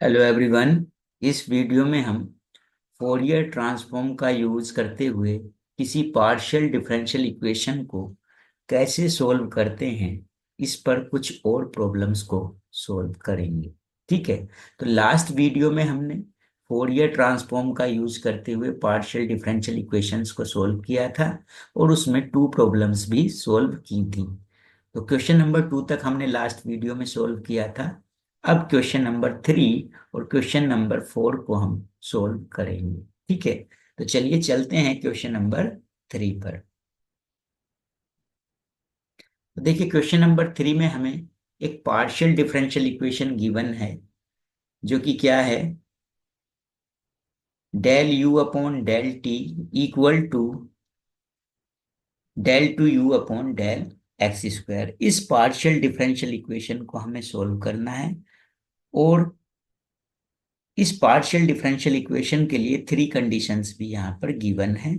Hello everyone. इस video में हम फोरियर ट्रांसफॉर्म का यूज करते हुए किसी पार्शियल डिफरेंशियल इक्वेशन को कैसे सोल्व करते हैं, इस पर कुछ और प्रॉब्लम्स को सोल्व करेंगे। ठीक है। तो लास्ट वीडियो में हमने फोरियर ट्रांसफॉर्म का यूज करते हुए पार्शियल डिफरेंशियल इक्वेशंस को सोल्व किया था और उसमें टू प्रॉब्लम्स भी सोल्व की थी। तो क्वेश्चन नंबर 2 तक हमने लास्ट वीडियो में सोल्व किया था। अब क्वेश्चन नंबर 3 और क्वेश्चन नंबर 4 को हम सोल्व करेंगे। ठीक है। तो चलिए चलते हैं क्वेश्चन नंबर 3 पर। तो देखिए क्वेश्चन नंबर 3 में हमें एक पार्शियल डिफरेंशियल इक्वेशन गिवन है, जो कि क्या है, del u upon del t equal to del two u upon del x square. इस पार्शियल डिफरेंशियल इक्वेशन को हमें सोल्व करना है और इस पार्शियल डिफरेंशियल इक्वेशन के लिए थ्री कंडीशंस भी यहाँ पर गिवन है।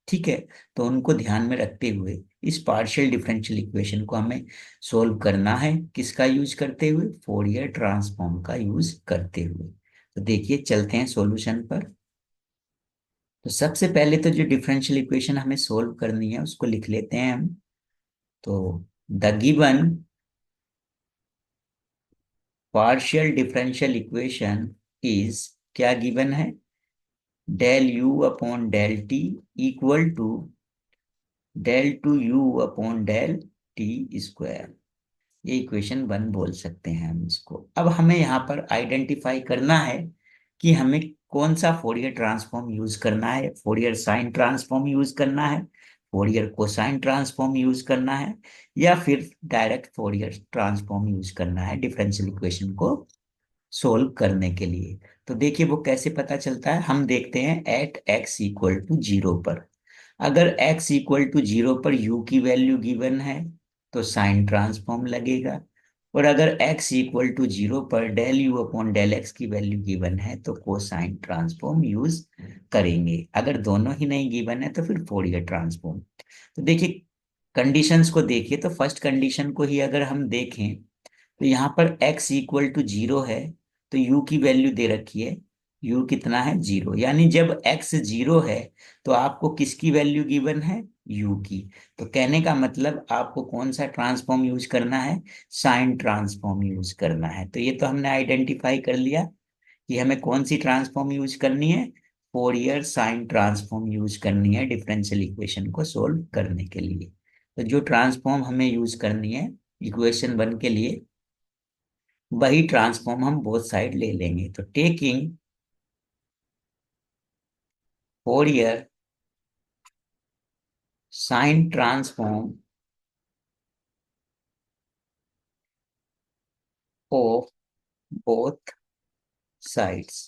ठीक है। तो उनको ध्यान में रखते हुए इस पार्शियल डिफरेंशियल इक्वेशन को हमें सोल्व करना है, किसका यूज करते हुए, फोरियर ट्रांसफॉर्म का यूज करते हुए। तो देखिए चलते हैं सॉल्यूशन पर। तो सबसे पहले तो जो डिफरेंशियल इक्वेशन हमें सोल्व करनी है उसको लिख लेते हैं हम। तो the given partial differential equation is, क्या गिवन है, del u upon del t equal to del two u upon del t square. ये इक्वेशन 1 बोल सकते हैं हम इसको। अब हमें यहाँ पर आइडेंटिफाई करना है कि हमें कौन सा फोरियर ट्रांसफॉर्म यूज करना है। फोरियर साइन ट्रांसफॉर्म यूज करना है, फोरियर कोसाइन ट्रांसफॉर्म यूज करना है, या फिर डायरेक्ट फोरियर ट्रांसफॉर्म यूज करना है डिफरेंशियल इक्वेशन को सोल्व करने के लिए। तो देखिए वो कैसे पता चलता है, हम देखते हैं at x equal to zero पर। अगर x इक्वल टू जीरो पर u की वैल्यू गिवन है तो साइन ट्रांसफॉर्म लगेगा, और अगर x इक्वल टू जीरो पर del u upon del x की वैल्यू गिवन है तो कोसाइन ट्रांसफॉर्म यूज करेंगे। अगर दोनों ही नहीं गिवन है तो फिर फोरियर ट्रांसफॉर्म। तो देखिए कंडीशंस को देखिए, तो फर्स्ट कंडीशन को ही अगर हम देखें तो यहाँ पर x इक्वल टू जीरो है, तो u की वैल्यू दे रखी है, u कितना है, जीरो। यानी जब x जीरो है तो आपको किसकी वैल्यू गिवन है, u की। तो कहने का मतलब आपको कौन सा ट्रांसफॉर्म यूज करना है, साइन ट्रांसफॉर्म यूज करना है। तो ये तो हमने आइडेंटिफाई कर लिया कि हमें कौन सी ट्रांसफॉर्म यूज करनी है, फोरियर साइन ट्रांसफॉर्म यूज करनी है डिफरेंशियल इक्वेशन को सोल्व करने के लिए। तो जो ट्रांसफॉर्म हमें यूज करनी है इक्वेशन 1 के लिए, वही ट्रांसफॉर्म हम बोथ साइड ले लेंगे। तो taking Fourier sine transform of both sides.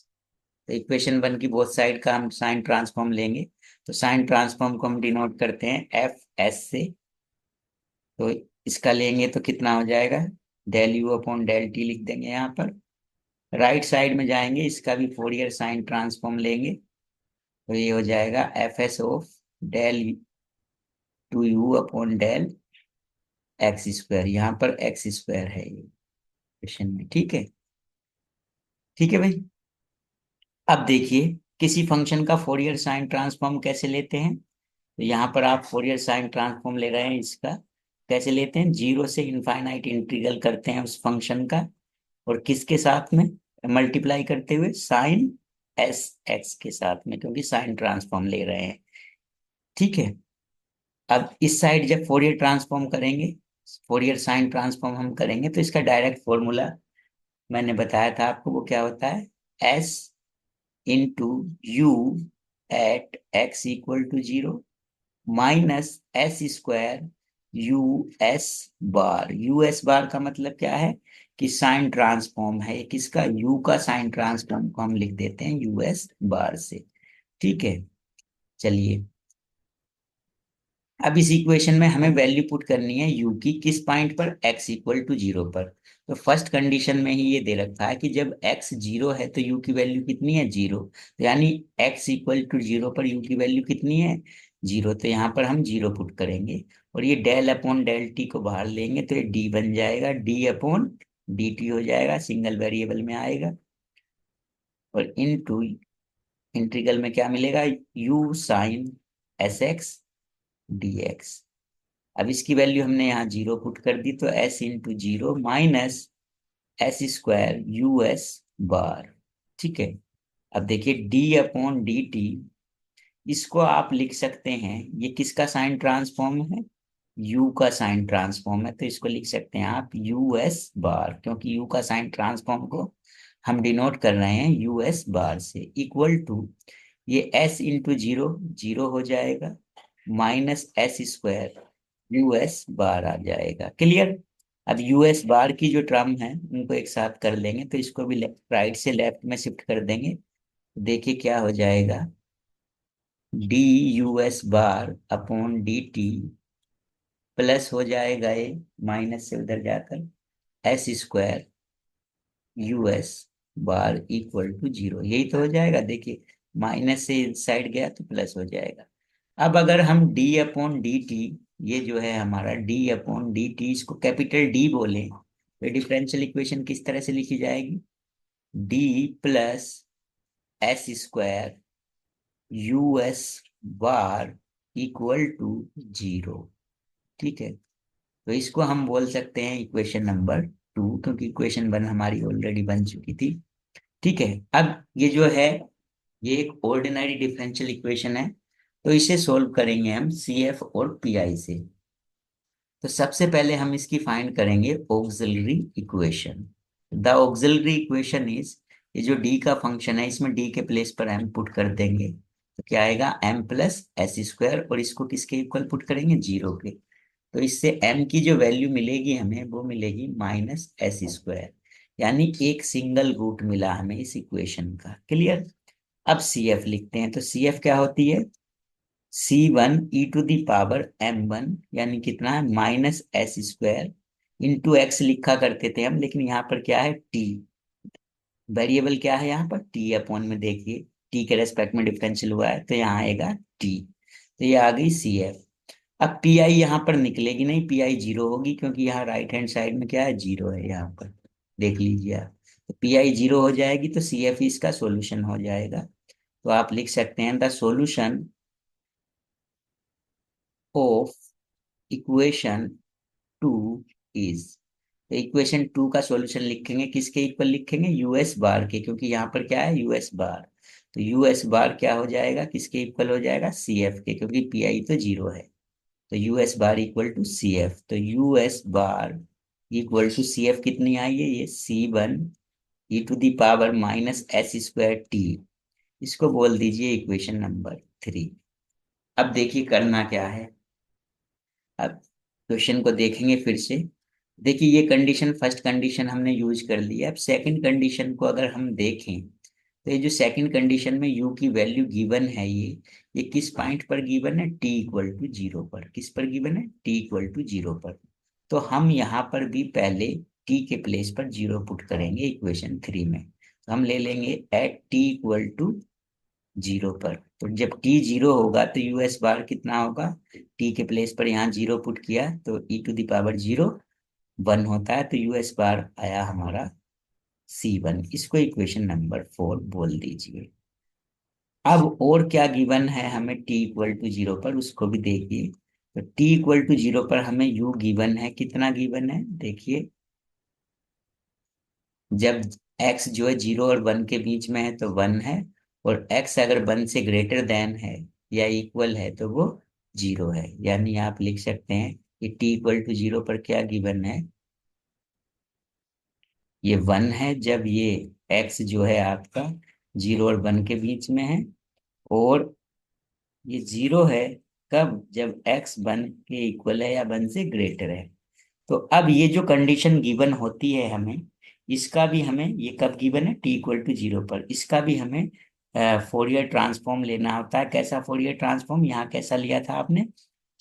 तो इक्वेशन 1 की बोथ साइड का हम साइन ट्रांसफॉर्म लेंगे। तो साइन ट्रांसफॉर्म को हम डिनोट करते हैं एफ एस से। तो इसका लेंगे तो कितना हो जाएगा, del u upon del t लिख देंगे यहाँ पर। राइट साइड में जाएंगे, इसका भी फोरियर साइन ट्रांसफॉर्म लेंगे, तो ये हो जाएगा F s of del two u upon del x square. यहाँ पर एक्स स्क्वायर है ये क्वेश्चन में। ठीक है। ठीक है भाई। अब देखिए किसी फंक्शन का फोरियर साइन ट्रांसफॉर्म कैसे लेते हैं। तो यहाँ पर आप फोरियर साइन ट्रांसफॉर्म ले रहे हैं, इसका कैसे लेते हैं, जीरो से इनफाइनाइट इंटीग्रल करते हैं उस फंक्शन का, और किसके साथ में, मल्टीप्लाई करते हुए साइन एस एक्स के साथ में, क्योंकि साइन ट्रांसफॉर्म ले रहे हैं। ठीक है। अब इस साइड जब फोरियर ट्रांसफॉर्म करेंगे, फोरियर साइन ट्रांसफॉर्म हम करेंगे, तो इसका डायरेक्ट फॉर्मूला मैंने बताया था आपको, वो क्या होता है, s into u at x equal to zero minus s square u s bar. U s bar का मतलब क्या है, कि साइन ट्रांसफॉर्म है किसका, यू का साइन ट्रांसफॉर्म को हम लिख देते हैं यू एस बार से। ठीक है। चलिए अब इस इक्वेशन में हमें वैल्यू पुट करनी है u की, किस पॉइंट पर, x इक्वल टू जीरो पर। तो फर्स्ट कंडीशन में ही ये दे रखा है कि जब x जीरो है तो u की वैल्यू कितनी है, जीरो। तो यानी x इक्वल टू जीरो पर u की वैल्यू कितनी है, जीरो। तो यहाँ पर हम जीरो पुट करेंगे, और ये डेल अपॉन डेल टी को बाहर लेंगे तो ये d बन जाएगा, d अपॉन dt हो जाएगा, सिंगल वेरिएबल में आएगा। और इनटू इंटीग्रल में क्या मिलेगा, u sine s x d x. अब इसकी वैल्यू हमने यहाँ 0 पुट कर दी, तो s into 0 minus s square u s bar. ठीक है। अब देखिए d अपॉन डी टी, इसको आप लिख सकते हैं, ये किसका साइन ट्रांसफॉर्म है, u का साइन ट्रांसफॉर्म है, तो इसको लिख सकते हैं आप यू एस बार, क्योंकि u का साइन ट्रांसफॉर्म को हम डिनोट कर रहे हैं यू एस बार से, इक्वल टू ये s इंटू 0 0 हो जाएगा, minus s square u s bar आ जाएगा। क्लियर। अब यू एस बार की जो टर्म है उनको एक साथ कर लेंगे, तो इसको भी राइट से लेफ्ट में शिफ्ट कर देंगे। देखिए क्या हो जाएगा, d u s bar upon d t plus हो जाएगा ये, माइनस से उधर जाकर s square u s bar equal to 0, यही तो हो जाएगा। देखिए माइनस से इस साइड गया तो प्लस हो जाएगा। अब अगर हम d अपॉन डी टी, ये जो है हमारा d अपॉन डी टी, इसको कैपिटल D बोले, तो डिफरेंशियल इक्वेशन किस तरह से लिखी जाएगी, d plus s square u s bar equal to 0। ठीक है। तो इसको हम बोल सकते हैं इक्वेशन नंबर 2, क्योंकि इक्वेशन 1 हमारी ऑलरेडी बन चुकी थी। ठीक है। अब ये जो है, ये एक ऑर्डिनरी डिफरेंशियल इक्वेशन है, तो इसे सोल्व करेंगे हम सी एफ और पी आई से। तो सबसे पहले हम इसकी फाइंड करेंगे auxiliary equation. The auxiliary equation is, ये जो डी का फंक्शन है, इसमें डी के प्लेस पर एम पुट कर देंगे, तो क्या आएगा एम प्लस एस स्क्वायर, और इसको किसके इक्वल पुट करेंगे, 0 के। तो इससे m की जो वैल्यू मिलेगी हमें, वो मिलेगी माइनस एस स्क्वायर, यानी एक सिंगल रूट मिला हमें इस इक्वेशन का। क्लियर। अब सी एफ लिखते हैं, तो सी एफ क्या होती है, C1 e to the power m1, यानी कितना है minus s square into x लिखा करते थे हम, लेकिन यहाँ पर क्या है t, वेरिएबल क्या है यहाँ पर t अपॉन में, देखिए t के रेस्पेक्ट में डिफरेंशियल हुआ है, तो यहाँ आएगा t। तो ये आ गई सी एफ। अब पी आई यहाँ पर निकलेगी नहीं, पी आई 0 होगी, क्योंकि यहाँ राइट हैंड साइड में क्या है, 0 है यहाँ पर, देख लीजिए आप। तो पी आई 0 हो जाएगी, तो सी एफ इसका सोल्यूशन हो जाएगा। तो आप लिख सकते हैं the solution of equation 2 is, तो इक्वेशन 2 का सॉल्यूशन लिखेंगे, किसके इक्वल लिखेंगे, यूएस बार के, क्योंकि यहाँ पर क्या है यूएस बार। तो यूएस बार क्या हो जाएगा, किसके इक्वल हो जाएगा, सी एफ के, क्योंकि पी आई तो 0 है। तो u s bar equal to c f, तो u s bar equal to c f कितनी आई है, ये C1 e to the power minus s square t, इसको बोल दीजिए इक्वेशन नंबर 3। अब देखिए करना क्या है, अब क्वेश्चन को देखेंगे फिर से। देखिए ये कंडीशन, फर्स्ट कंडीशन हमने यूज कर लिया। अब सेकंड कंडीशन को अगर हम देखें, तो ये जो सेकंड कंडीशन में u की वैल्यू गिवन है, ये किस पॉइंट पर गिवन है, t इक्वल टू 0 पर। किस पर गिवन है, t इक्वल टू 0 पर। तो हम यहाँ पर भी पहले t के प्लेस पर 0 पुट करेंगे इक्वेशन 3 में। तो हम ले लेंगे एट t इक्वल टू 0 पर। तो जब t 0 होगा तो यूएस बार कितना होगा, t के प्लेस पर यहाँ 0 पुट किया तो e टू द पावर 0 1 होता है, तो यूएस बार आया हमारा C1। इसको इक्वेशन नंबर 4 बोल दीजिए। अब और क्या गिवन है हमें t इक्वल टू 0 पर, उसको भी देखिए। तो t इक्वल टू 0 पर हमें u गिवन है, कितना गिवन है, देखिए जब x जो है 0 और 1 के बीच में है तो 1 है, और x अगर 1 से ग्रेटर देन है या इक्वल है तो वो 0 है। यानी आप लिख सकते हैं कि t इक्वल टू 0 पर क्या गिवन है, ये 1 है जब ये x जो है आपका 0 और 1 के बीच में है, और ये 0 है कब, जब x 1 के इक्वल है या 1 से ग्रेटर है। तो अब ये जो कंडीशन गिवन होती है हमें, इसका भी हमें, ये कब गिवन है, t इक्वल टू 0 पर, इसका भी हमें फोरियर ट्रांसफॉर्म लेना होता है। कैसा फोरियर ट्रांसफॉर्म, यहाँ कैसा लिया था आपने,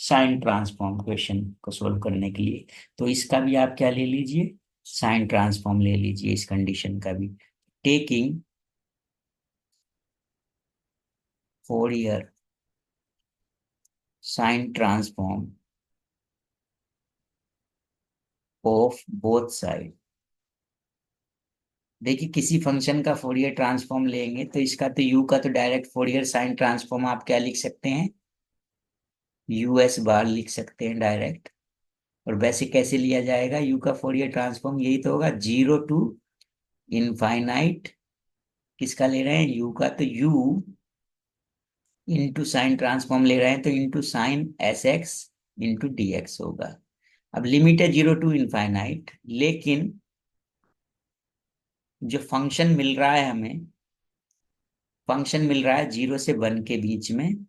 साइन ट्रांसफॉर्म, क्वेश्चन को सोल्व करने के लिए। तो इसका भी आप क्या ले लीजिए, साइन ट्रांसफॉर्म ले लीजिए इस कंडीशन का भी। Taking Fourier sine transform of both side, देखिए किसी फंक्शन का फोरियर ट्रांसफॉर्म लेंगे तो इसका तो यू का तो डायरेक्ट फोरियर साइन ट्रांसफॉर्म आप क्या लिख सकते हैं, यू एस बार लिख सकते हैं डायरेक्ट। और वैसे कैसे लिया जाएगा यू का फोरियर ट्रांसफॉर्म, यही तो होगा 0 to इनफाइनाइट, किसका ले रहे हैं यू का, तो यू इंटू साइन ट्रांसफॉर्म ले रहे हैं तो into sine s x into D x होगा। अब लिमिट है 0 to इनफाइनाइट, लेकिन जो फंक्शन मिल रहा है हमें, फंक्शन मिल रहा है 0 से 1 के बीच में,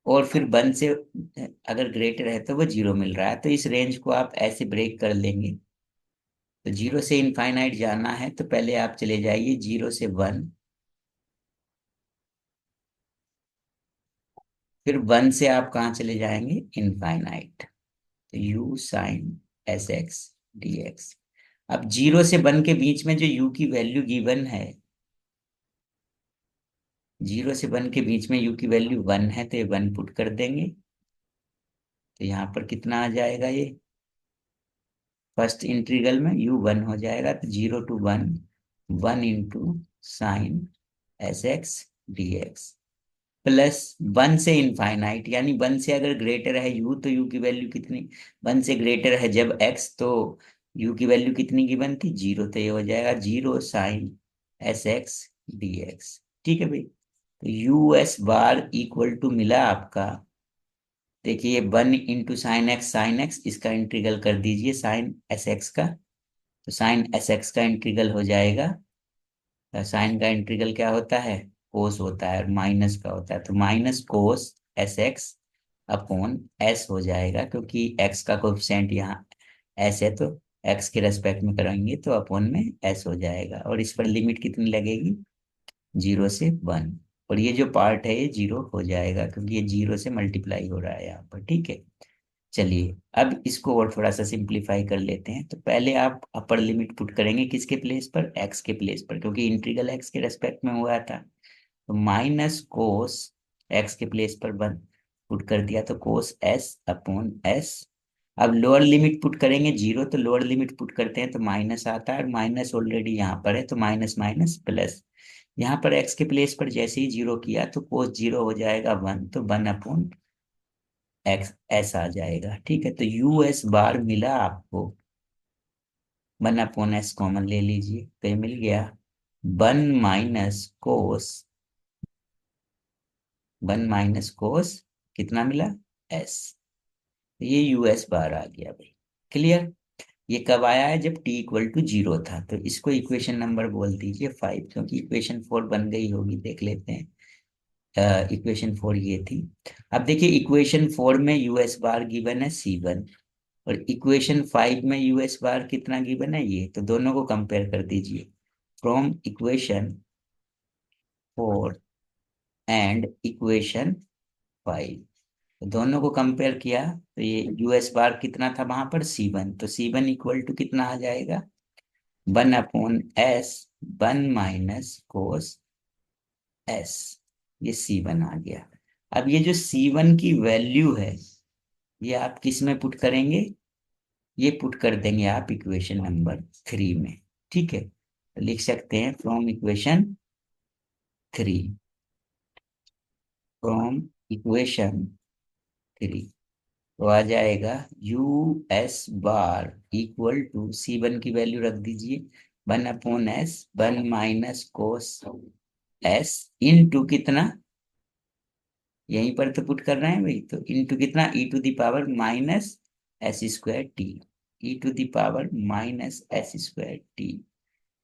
और फिर 1 से अगर ग्रेटर है तो वो 0 मिल रहा है, तो इस रेंज को आप ऐसे ब्रेक कर लेंगे। तो 0 से इनफाइनाइट जाना है तो पहले आप चले जाइए 0 से 1, फिर 1 से आप कहाँ चले जाएंगे इनफाइनाइट, तो u sine s x d x. अब 0 से 1 के बीच में जो यू की वैल्यू गिवन है, 0 से 1 के बीच में यू की वैल्यू 1 है, तो ये 1 पुट कर देंगे। तो यहाँ पर कितना आ जाएगा, ये फर्स्ट इंटीग्रल में यू 1 हो जाएगा, तो 0 to 1, 1 into sign s x d x, plus 1 से इनफाइनाइट, यानी 1 से अगर ग्रेटर है यू तो यू की वैल्यू कितनी, 1 से ग्रेटर है जब एक्स तो यू की वैल्यू कितनी गिवन थी 0, तो ये हो जाएगा 0 sine s x d x. ठीक है भाई, तो u s bar equal to मिला आपका, देखिए 1 इंटू साइन एक्स इसका इंटीग्रल कर दीजिए साइन एस एक्स का, तो साइन एस एक्स का इंटीग्रल हो जाएगा, साइन का इंटीग्रल क्या होता है, कोस होता है, और माइनस का होता है, तो minus cos S x upon S हो जाएगा, क्योंकि एक्स का कोफिशिएंट यहाँ एस है, तो एक्स के रेस्पेक्ट में करेंगे तो अपॉन में एस हो जाएगा, और इस पर लिमिट कितनी लगेगी 0 से 1, और ये जो पार्ट है ये 0 हो जाएगा क्योंकि ये 0 से मल्टीप्लाई हो रहा है यहाँ पर। ठीक है, चलिए अब इसको और थोड़ा सा सिंप्लीफाई कर लेते हैं। तो पहले आप अपर लिमिट पुट करेंगे किसके प्लेस पर, एक्स के प्लेस पर, क्योंकि इंटीग्रल एक्स के रेस्पेक्ट में हुआ था। तो माइनस कोस एक्स के प्लेस पर वन पुट कर दिया, तो कोस एस अपॉन एस। अब लोअर लिमिट पुट करेंगे 0, तो लोअर लिमिट पुट करते हैं तो माइनस आता है, और माइनस ऑलरेडी यहाँ पर है तो माइनस माइनस प्लस, यहाँ पर एक्स के प्लेस पर जैसे ही 0 किया तो कोस 0 हो जाएगा 1, तो 1 अपॉन एक्स एस आ जाएगा। ठीक है, तो यू एस बार मिला आपको, 1 अपॉन एस कॉमन ले लीजिए तो ये मिल गया 1 माइनस कोस, 1 माइनस कोस कितना मिला एस, ये यू एस बार आ गया भाई। क्लियर, ये कब आया है जब टी इक्वल टू 0 था, तो इसको इक्वेशन नंबर बोल दीजिए 5, क्योंकि इक्वेशन 4 बन गई होगी, देख लेते हैं। इक्वेशन 4 ये थी। अब देखिए इक्वेशन 4 में यूएस बार गिवन है C1, और इक्वेशन 5 में यूएस बार कितना गिवन है ये, तो दोनों को कंपेयर कर दीजिए। फ्रॉम इक्वेशन 4 एंड इक्वेशन 5, तो दोनों को कंपेयर किया तो ये यूएस बार कितना था वहां पर C1, तो C1 इक्वल टू कितना आ जाएगा 1 upon s, 1 minus cos S, ये C1 आ गया। अब ये जो C1 की वैल्यू है ये आप किस में पुट करेंगे, ये पुट कर देंगे आप इक्वेशन नंबर 3 में। ठीक है, तो लिख सकते हैं थ्री फ्रॉम इक्वेशन 3, तो आ जाएगा u s bar equal to C1 की वैल्यू रख दीजिए 1 upon s, 1 minus cos s into कितना, यहीं पर तो पुट कर रहे हैं भाई, तो इंटू कितना e⁻−s²t, e⁻−s²t।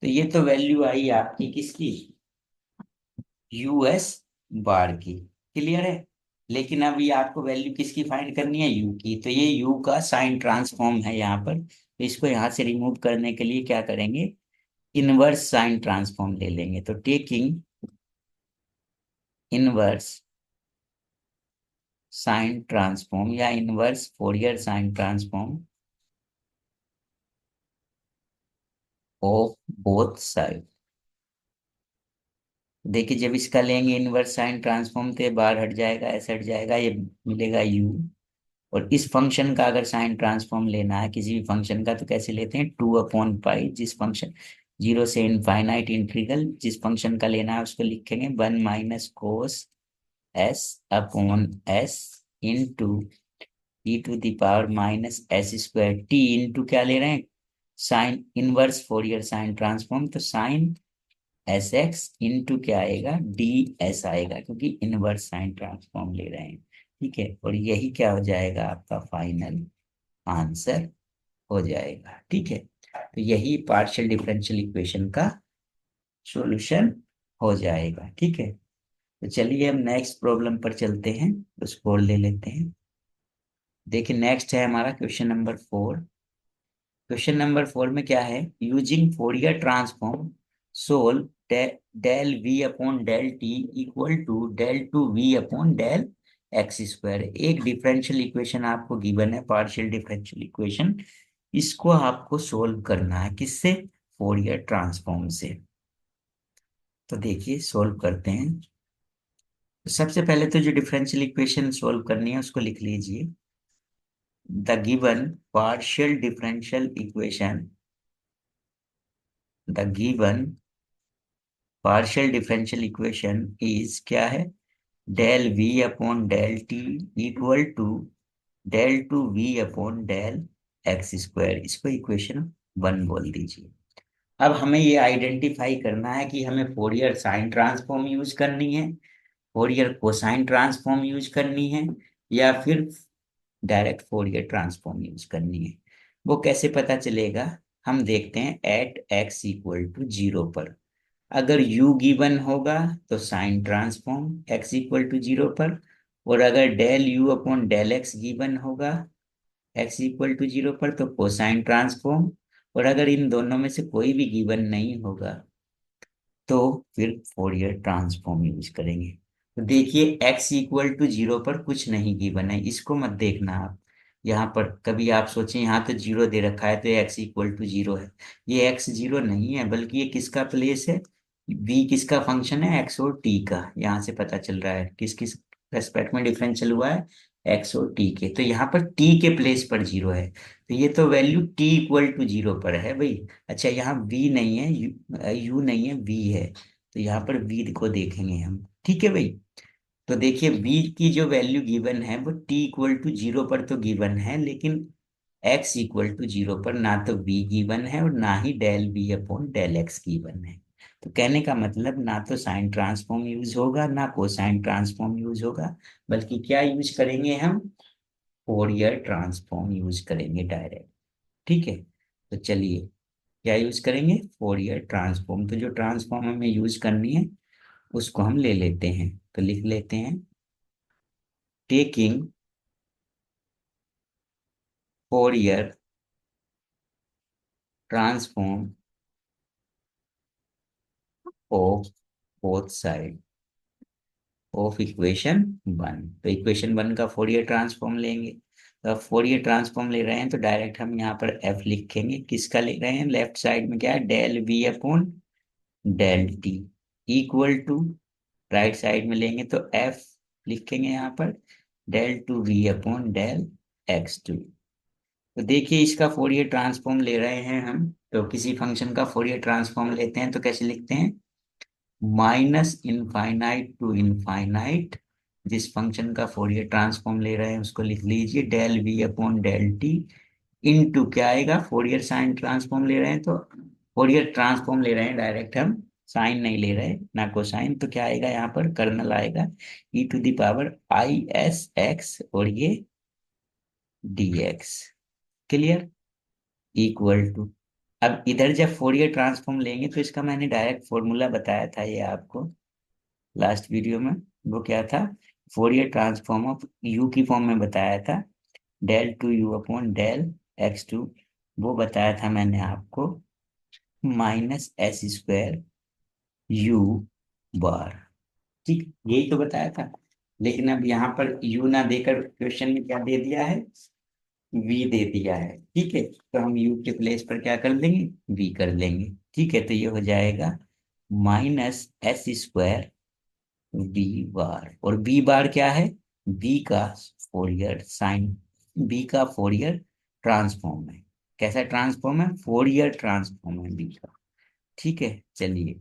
तो ये तो वैल्यू आई आपकी किसकी, यूएस बार की। क्लियर है, लेकिन अब ये आपको वैल्यू किसकी फाइंड करनी है, यू की, तो ये यू का साइन ट्रांसफॉर्म है यहाँ पर, तो इसको यहाँ से रिमूव करने के लिए क्या करेंगे, इनवर्स साइन ट्रांसफॉर्म ले लेंगे। तो टेकिंग इनवर्स साइन ट्रांसफॉर्म या inverse Fourier sine transform of both side, देखिए जब इसका लेंगे इनवर्स साइन ट्रांसफॉर्म तो ये बाहर हट जाएगा, ऐसे हट जाएगा, ये मिलेगा यू। और इस फंक्शन का अगर साइन ट्रांसफॉर्म लेना है किसी भी फंक्शन का तो कैसे लेते हैं 2/पाई, जिस फंक्शन जीरो से इनफाइनाइट इंटीग्रल, जिस फंक्शन का लेना है उसको लिखेंगे 1 - cos s upon s into e⁻⁻s² into क्या ले रहे हैं, sine inverse Fourier sine transform, तो साइन एस एक्स इंटू क्या आएगा, डी एस आएगा, क्योंकि इनवर्स साइन ट्रांसफॉर्म ले रहे हैं। ठीक है, और यही क्या हो जाएगा, आपका फाइनल आंसर हो जाएगा। ठीक है, तो यही पार्शियल डिफरेंशियल इक्वेशन का सॉल्यूशन हो जाएगा। ठीक है, तो चलिए हम नेक्स्ट प्रॉब्लम पर चलते हैं, उसको ले लेते हैं। देखिए नेक्स्ट है हमारा क्वेश्चन नंबर 4। क्वेश्चन नंबर 4 में क्या है, using Fourier transform solve del v upon del t equal to del two v upon del x square. एक डिफरेंशियल इक्वेशन आपको गिवन है, पार्शियल डिफरेंशियल इक्वेशन, इसको आपको सोल्व करना है, किससे, फोरियर ट्रांसफॉर्म से। तो देखिए सोल्व करते हैं। तो सबसे पहले तो जो डिफरेंशियल इक्वेशन सोल्व करनी है उसको लिख लीजिए, the given partial differential equation, the given partial differential equation is क्या है, del v upon del t equal to del two v upon del x square. इसको इक्वेशन 1 बोल दीजिए। अब हमें ये आइडेंटिफाई करना है कि हमें फोरियर साइन ट्रांसफॉर्म यूज करनी है, फोरियर कोसाइन ट्रांसफॉर्म यूज करनी है, या फिर डायरेक्ट फोरियर ट्रांसफॉर्म यूज करनी है। वो कैसे पता चलेगा, हम देखते हैं एट एक्स इक्वल टू 0 पर। अगर u गिवन होगा तो sine transform x equal to 0 पर, और अगर del u upon del x given होगा x इक्वल टू 0 पर तो कोसाइन ट्रांसफॉर्म, और अगर इन दोनों में से कोई भी गिवन नहीं होगा तो फिर फोरियर ट्रांसफॉर्म यूज करेंगे। तो देखिए x इक्वल टू 0 पर कुछ नहीं गिवन है, इसको मत देखना आप। यहाँ पर कभी आप सोचें यहाँ तो 0 दे रखा है तो x इक्वल टू 0 है, ये x 0 नहीं है, बल्कि ये किसका प्लेस है, v किसका फंक्शन है, x और t का। यहाँ से पता चल रहा है किस किस रेस्पेक्ट में डिफरेंशियल हुआ है, x और t के। तो यहाँ पर t के प्लेस पर 0 है, तो ये तो वैल्यू t इक्वल टू 0 पर है भाई। अच्छा यहाँ v नहीं है, u नहीं है, v है, तो यहाँ पर v को देखेंगे हम। ठीक है भाई, तो देखिए v की जो वैल्यू गिवन है वो t इक्वल टू 0 पर तो गिवन है, लेकिन x इक्वल टू 0 पर ना तो v गिवन है और ना ही del v upon del x given है। तो कहने का मतलब ना तो साइन ट्रांसफॉर्म यूज होगा ना कोसाइन ट्रांसफॉर्म यूज होगा, बल्कि क्या यूज करेंगे हम, फोरियर ट्रांसफॉर्म यूज करेंगे डायरेक्ट। ठीक है, तो चलिए क्या यूज करेंगे, फोरियर ट्रांसफॉर्म। तो जो ट्रांसफॉर्म हमें यूज करनी है उसको हम ले लेते हैं, तो लिख लेते हैं, taking Fourier transform of both side of equation 1। तो इक्वेशन 1 का फोरियर ट्रांसफॉर्म लेंगे। तो अब फोरियर ट्रांसफॉर्म ले रहे हैं तो डायरेक्ट हम यहाँ पर एफ लिखेंगे, किसका ले रहे हैं, लेफ्ट साइड में क्या है, del v upon del t equal to, right side में लेंगे तो एफ लिखेंगे यहाँ पर del two v upon del x two. तो देखिए इसका फोरियर ट्रांसफॉर्म ले रहे हैं हम, तो किसी फंक्शन का फोरियर ट्रांसफॉर्म लेते हैं तो कैसे लिखते हैं, माइनस इनफाइनाइट टू इनफाइनाइट, जिस फंक्शन का फोरियर ट्रांसफॉर्म ले रहे हैं उसको लिख लीजिए del v upon del t into क्या आएगा, फोरियर साइन ट्रांसफॉर्म ले रहे हैं तो फोरियर ट्रांसफॉर्म ले रहे हैं डायरेक्ट हम, साइन नहीं ले रहे ना कोसाइन, तो क्या आएगा यहाँ पर कर्नल आएगा e⁻⁻x और ये dx। क्लियर, इक्वल टू, अब इधर जब फोरियर ट्रांसफॉर्म लेंगे तो इसका मैंने डायरेक्ट फॉर्मूला बताया था ये आपको लास्ट वीडियो में। वो क्या था, फोरियर ट्रांसफॉर्म ऑफ यू की फॉर्म में बताया था, del two u upon del x two, वो बताया था मैंने आपको -s² यू बार। ठीक, यही तो बताया था, लेकिन अब यहाँ पर यू ना देकर क्वेश्चन में क्या दे दिया है, वी दे दिया है। ठीक है, तो हम यू के प्लेस पर क्या कर लेंगे, वी कर लेंगे। ठीक है, तो ये हो जाएगा -s² बी बार, और बी बार क्या है, बी का फोरियर साइन, बी का फोरियर ट्रांसफॉर्म है। कैसा ट्रांसफॉर्म है, फोरियर ट्रांसफॉर्म है बी का। ठीक है, चलिए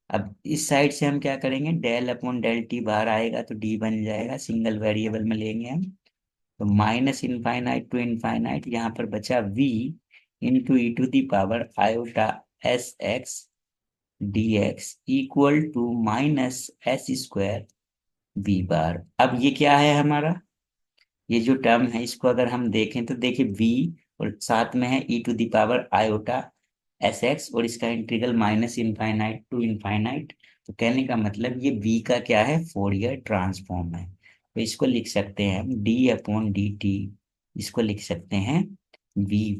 अब इस साइड से हम क्या करेंगे, डेल अपॉन डेल टी बाहर आएगा तो डी बन जाएगा, सिंगल वेरिएबल में लेंगे हम। तो माइनस इनफाइनाइट टू इनफाइनाइट, यहाँ पर बचा v into e to the power iota s x d x equal to minus s square v bar. अब ये क्या है हमारा, ये जो टर्म है इसको अगर हम देखें तो देखिए v और साथ में है e to the power iota s x और इसका integral minus infinite to infinite. तो कहने का मतलब ये v का क्या है, फोरियर ट्रांसफॉर्म है। तो इसको लिख सकते हैं हम डी अपॉन डी टी, इसको लिख सकते हैं वी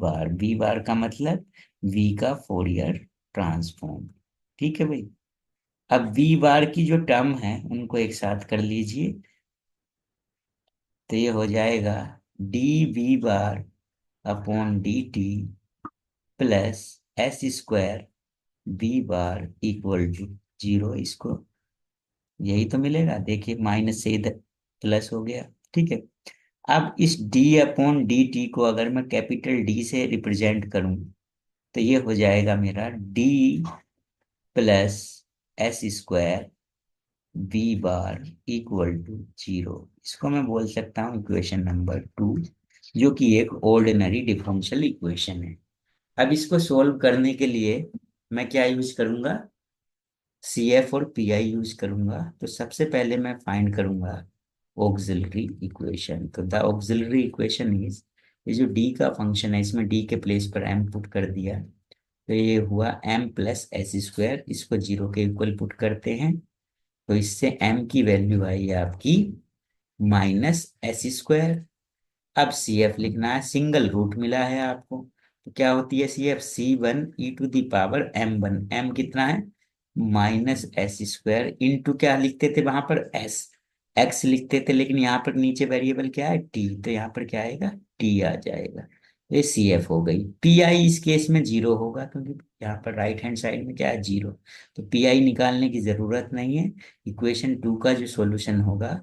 बार का मतलब v का फोरियर ट्रांसफॉर्म। ठीक है भाई। अब वी बार की जो टर्म है उनको एक साथ कर लीजिए, तो ये हो जाएगा d v bar upon d t plus s square b bar equal to zero. इसको यही तो मिलेगा, देखिए माइनस से इधर प्लस हो गया। ठीक है, अब इस d अपॉन डी टी को अगर मैं कैपिटल D से रिप्रेजेंट करूं तो ये हो जाएगा मेरा d plus s square b bar equal to zero. इसको मैं बोल सकता हूँ इक्वेशन नंबर 2, जो कि एक ऑर्डिनरी डिफरेंशियल इक्वेशन है। अब इसको सोल्व करने के लिए मैं क्या यूज करूंगा, सी एफ और पी आई यूज करूंगा। तो सबसे पहले मैं फाइंड करूंगा ऑक्सिलरी इक्वेशन। तो द ऑक्सिलरी इक्वेशन इज, ये जो डी का फंक्शन है इसमें डी के प्लेस पर एम पुट कर दिया, तो ये हुआ एम प्लस एस स्क्वायर। इसको जीरो के इक्वल पुट करते हैं तो इससे एम की वैल्यू आई आपकी माइनस एस स्क्वायर। अब सी एफ लिखना है, सिंगल रूट मिला है आपको, तो क्या होती है C F, C one e to the power m one. M कितना है, माइनस एस स्क्वायर इंटू क्या लिखते थे वहां पर, एस एक्स लिखते थे, लेकिन यहाँ पर नीचे वेरिएबल क्या है टी, तो यहाँ पर क्या आएगा टी आ जाएगा। ये सी एफ हो गई। पी आई इस केस में जीरो होगा क्योंकि यहाँ पर राइट हैंड साइड में क्या है जीरो, तो पी आई निकालने की जरूरत नहीं है। इक्वेशन 2 का जो सॉल्यूशन होगा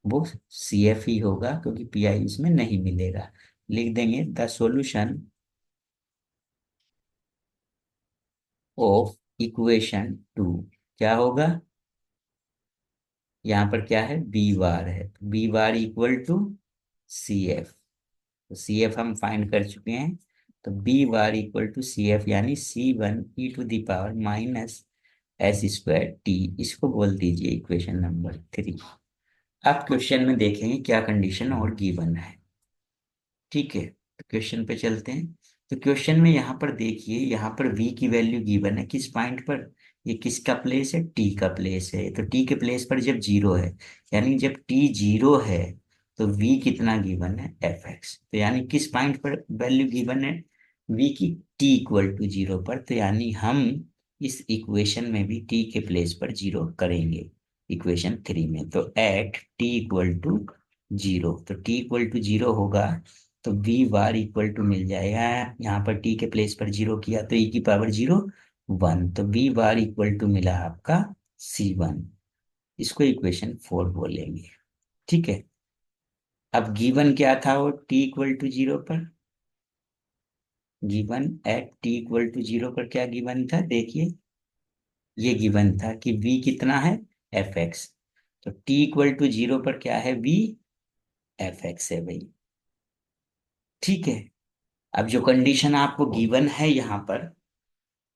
वो सी एफ ही होगा क्योंकि पी आई इसमें नहीं मिलेगा। लिख देंगे द सॉल्यूशन ऑफ इक्वेशन 2 क्या होगा, यहाँ पर क्या है बी बार है, b bar equal to c f. तो सी एफ हम फाइंड कर चुके हैं, तो b bar equal to c f यानी c one e to the power minus s square t. इसको बोल दीजिए इक्वेशन नंबर 3। अब क्वेश्चन में देखेंगे क्या कंडीशन और गिवन है। ठीक है, तो क्वेश्चन पे चलते हैं। तो क्वेश्चन में यहाँ पर देखिए, यहाँ पर v की वैल्यू गिवन है किस पॉइंट पर, ये किसका प्लेस है, t का प्लेस है। तो t के प्लेस पर जब जीरो है, यानी जब t जीरो है तो v कितना गिवन है एफ एक्स। तो यानी किस पॉइंट पर वैल्यू गिवन है v की, t इक्वल टू जीरो पर। तो यानी हम इस इक्वेशन में भी t के प्लेस पर जीरो करेंगे इक्वेशन 3 में। तो at t equal to zero, तो t इक्वल टू जीरो होगा तो v बार इक्वल टू मिल जाएगा, यहाँ पर t के प्लेस पर जीरो किया तो e की पावर जीरो 1, तो v बार इक्वल टू मिला आपका c1। इसको इक्वेशन 4 बोलेंगे। ठीक है, अब गिवन क्या था वो t इक्वल टू जीरो पर, given at t equal to zero पर क्या गिवन था देखिए, ये गिवन था कि v कितना है एफ एक्स। तो t इक्वल टू जीरो पर क्या है v एफ एक्स है भाई। ठीक है, अब जो कंडीशन आपको गिवन है यहाँ पर,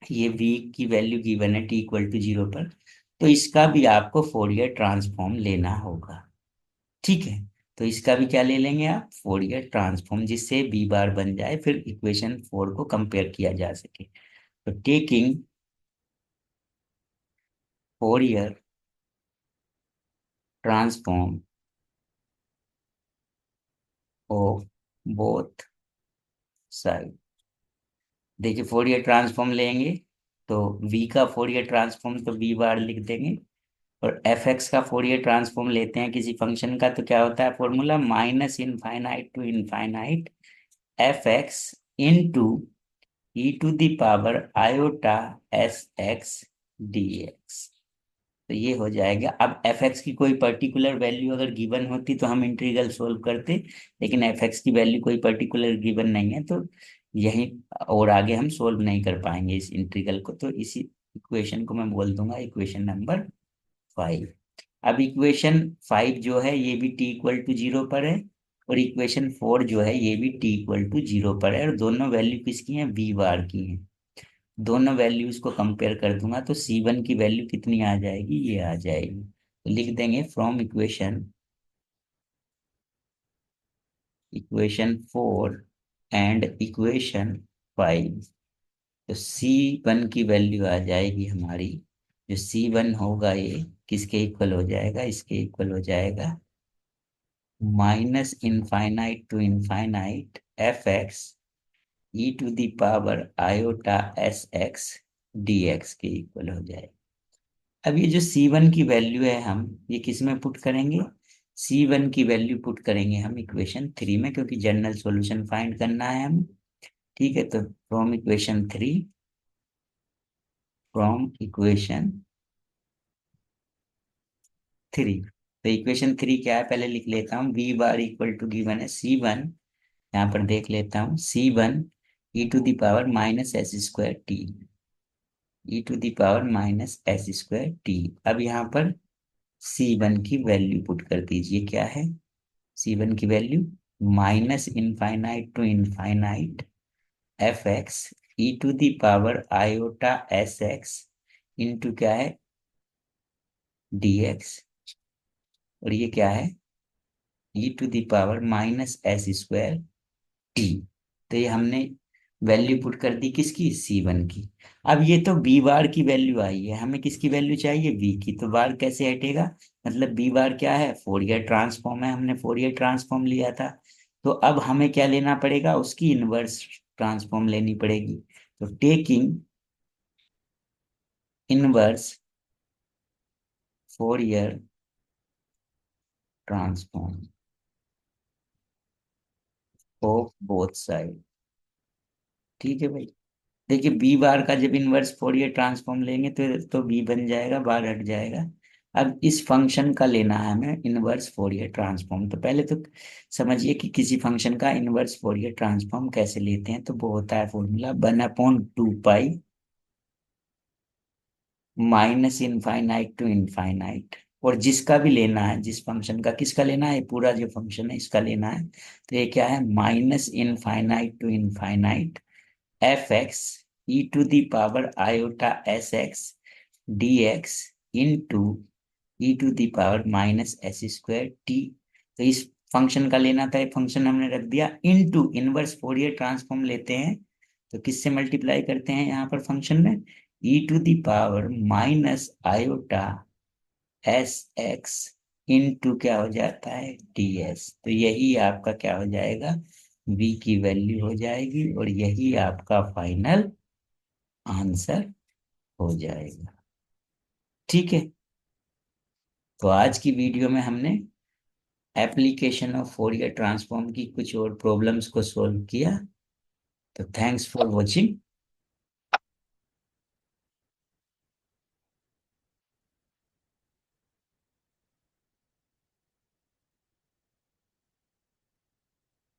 ये v की वैल्यू गिवन है t इक्वल टू जीरो पर, तो इसका भी आपको फोरियर ट्रांसफॉर्म लेना होगा। ठीक है, तो इसका भी क्या ले लेंगे आप, फोरियर ट्रांसफॉर्म, जिससे b बार बन जाए फिर इक्वेशन 4 को कंपेयर किया जा सके। तो taking Fourier transform of both side, देखिए फोरियर ट्रांसफॉर्म लेंगे तो v का फोरियर ट्रांसफॉर्म तो b बार लिख देंगे, और एफ एक्स का फोरियर ट्रांसफॉर्म लेते हैं किसी फंक्शन का तो क्या होता है formula, minus infinite to infinite F x into e to the power iota s x d x. तो ये हो जाएगा। अब एफ एक्स की कोई पर्टिकुलर वैल्यू अगर गिवन होती तो हम इंटीग्रल सोल्व करते, लेकिन एफ एक्स की वैल्यू कोई पर्टिकुलर गिवन नहीं है तो यही, और आगे हम सोल्व नहीं कर पाएंगे इस इंटीग्रल को, तो इसी इक्वेशन को मैं बोल दूंगा इक्वेशन नंबर 5। अब इक्वेशन 5 जो है ये भी t इक्वल टू 0 पर है, और इक्वेशन 4 जो है ये भी t इक्वल टू 0 पर है, और दोनों वैल्यू किसकी हैं, v बार की हैं। दोनों वैल्यूज को कंपेयर कर दूंगा तो C1 की वैल्यू कितनी आ जाएगी, ये आ जाएगी। तो लिख देंगे फ्रॉम इक्वेशन 4 एंड इक्वेशन 5। तो C1 की वैल्यू आ जाएगी हमारी, जो C1 होगा ये किसके इक्वल हो जाएगा, इसके इक्वल हो जाएगा minus infinite to infinite f(x) e to the power iota sx dx के इक्वल हो जाएगा। अब ये जो C1 की वैल्यू है हम ये किस में पुट करेंगे, C1 की वैल्यू पुट करेंगे हम इक्वेशन 3 में, क्योंकि जनरल सॉल्यूशन फाइंड करना है हम। ठीक है, तो फ्रॉम इक्वेशन 3 तो इक्वेशन 3 क्या है पहले लिख लेता हूँ, v bar equal to given है C1, यहाँ पर देख लेता हूँ C1 e to the power minus s square t, e to the power minus s square t. अब यहाँ पर C1 की वैल्यू पुट कर दीजिए, क्या है C1 की value minus infinite to infinite f(x) e to the power iota sx into क्या है dx, और ये क्या है e to the power minus s square t. तो ये हमने वैल्यू पुट कर दी किसकी, C1 की। अब ये तो b बार की वैल्यू आई है, हमें किसकी वैल्यू चाहिए, v की। तो बार कैसे हटेगा, मतलब b बार क्या है, फोरियर ट्रांसफॉर्म है, हमने फोरियर ट्रांसफॉर्म लिया था। तो अब हमें क्या लेना पड़ेगा, उसकी इनवर्स ट्रांसफॉर्म लेनी पड़ेगी। तो taking inverse Fourier transform of both side. ठीक है भाई, देखिए बी बार का जब इनवर्स फोरियर ट्रांसफॉर्म लेंगे तो बी बन जाएगा, बार हट जाएगा। अब इस फंक्शन का लेना है हमें इनवर्स फोरियर ट्रांसफॉर्म। तो पहले तो समझिए कि किसी फंक्शन का इनवर्स फोरियर ट्रांसफॉर्म कैसे लेते हैं। तो वो होता है formula 1/2 pi minus infinite to infinite, और जिसका भी लेना है, जिस फंक्शन का किसका लेना है, पूरा जो फंक्शन है इसका लेना है। तो ये क्या है, minus infinite to infinite f(x) e to the power iota sx dx into e to the power minus s square t. तो इस फंक्शन का लेना था, ये फंक्शन हमने रख दिया, इनटू इनवर्स फोरियर ट्रांसफॉर्म लेते हैं तो किससे मल्टीप्लाई करते हैं यहाँ पर फंक्शन में, e to the power minus iota s x into क्या हो जाता है ds। तो यही आपका क्या हो जाएगा, v की वैल्यू हो जाएगी, और यही आपका फाइनल आंसर हो जाएगा। ठीक है, तो आज की वीडियो में हमने एप्लीकेशन ऑफ फोरियर ट्रांसफॉर्म की कुछ और प्रॉब्लम्स को सॉल्व किया। तो थैंक्स फॉर वॉचिंग।